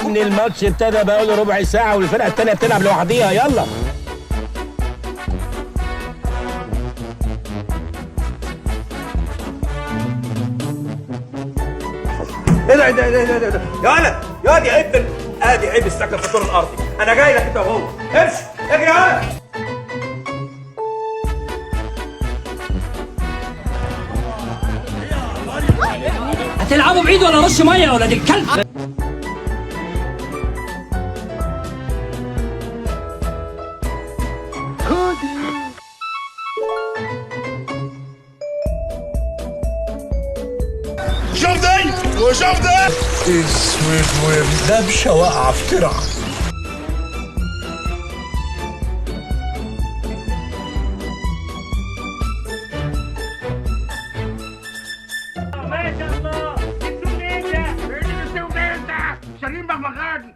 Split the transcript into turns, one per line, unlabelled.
ابني الماتش ابتدى بقاله ربع ساعة والفرقة التانية بتلعب لوحديها. يلا
ايه ده يا ولد يا واد يا ابن ادي عيب السكن في الدور الارضي. انا جاي لك انت وهو. امشي اجري يا ولد.
هتلعبوا بعيد ولا رش ميه يا ولاد الكلب؟
شوف دي وشوف ده اسود ودبشه واقعه في ترعه.
ما شاء الله انتوا ايه ده؟ شارين بغبغان